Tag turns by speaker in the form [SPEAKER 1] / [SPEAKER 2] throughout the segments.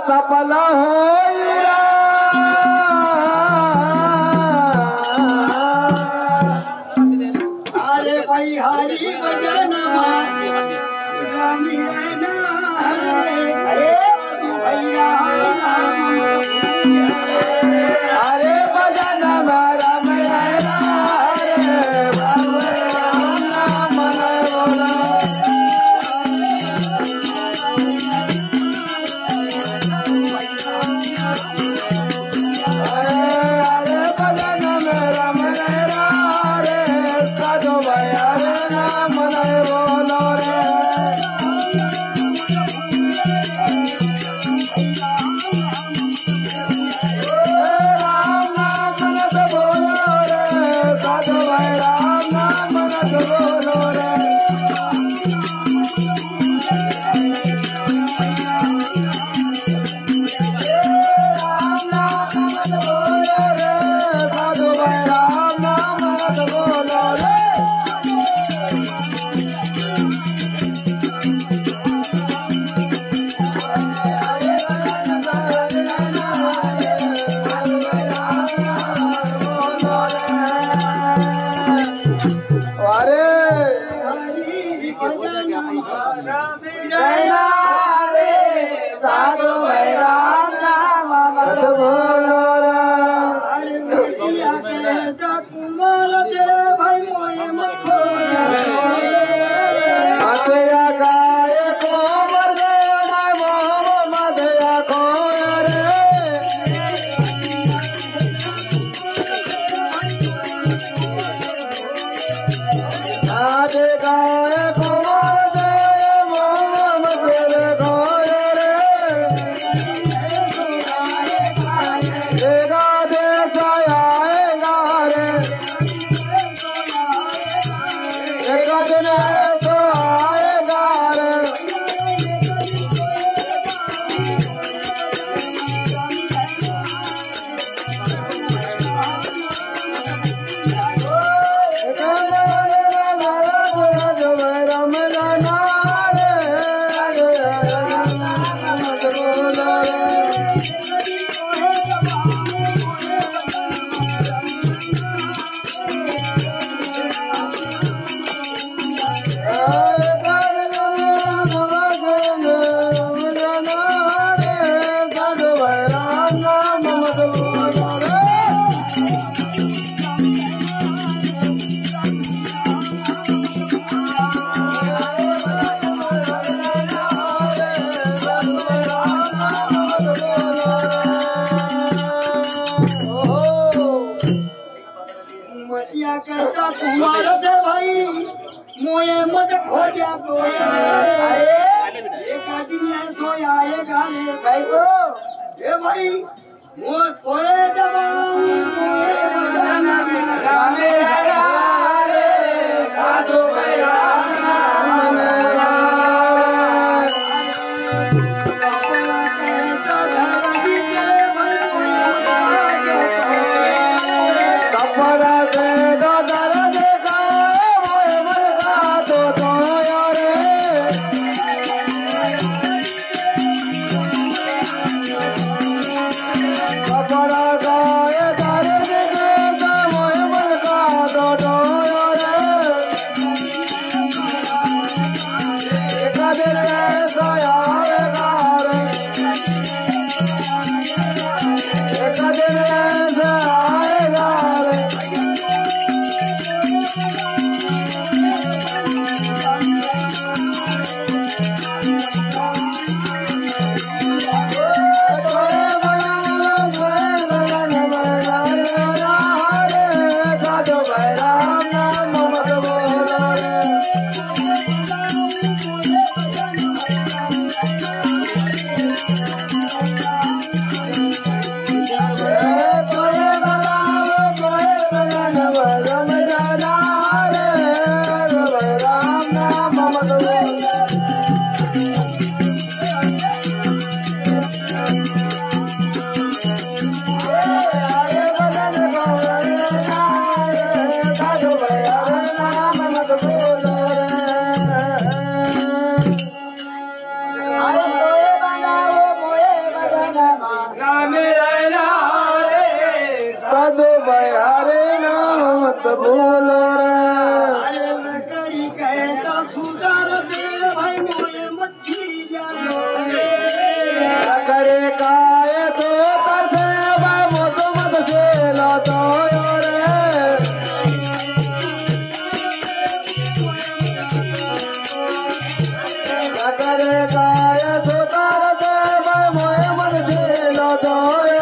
[SPEAKER 1] सफल होइरा
[SPEAKER 2] अरे भाई हरी भजन रामी रहना अरे भाई
[SPEAKER 1] अरे भजन राम रहना रे बाबू राम मन बोला
[SPEAKER 2] कहता कुमार से भाई मोए मत खोजा तो एक आदमी ऐसो आएगा रे कैसो ए भाई मोए कोए दबाऊं मोए बजाना रामे रे साधु भैया
[SPEAKER 1] Para भाई हरे नाम मत भूलो रे
[SPEAKER 2] अरे लकड़ी कहता सुधार दे भाई मोए मच्छी जानो रे
[SPEAKER 1] करे काय तो करते भाई मोत मत से लातो रे करे काय तो करते भाई मोए मत से लातो रे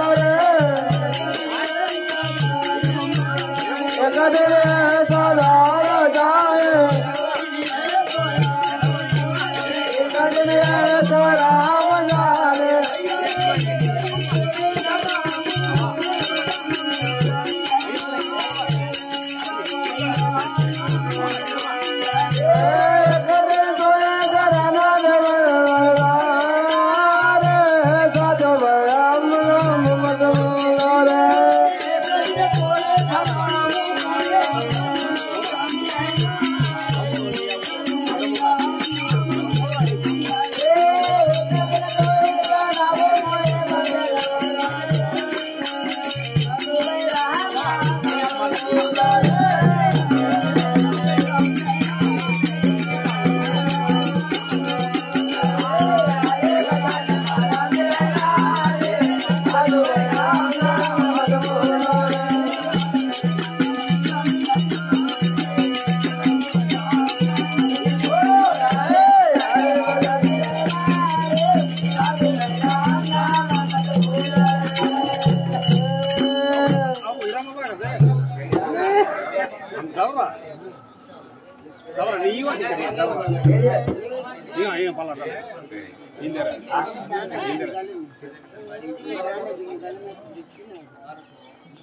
[SPEAKER 1] कदे सदा जाए कदे सदा जाए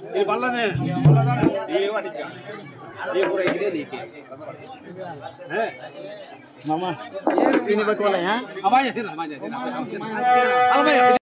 [SPEAKER 3] ini balanya ini wadah ini pura ini nih
[SPEAKER 2] Mama, ini buat ya?
[SPEAKER 3] apa aja sih namanya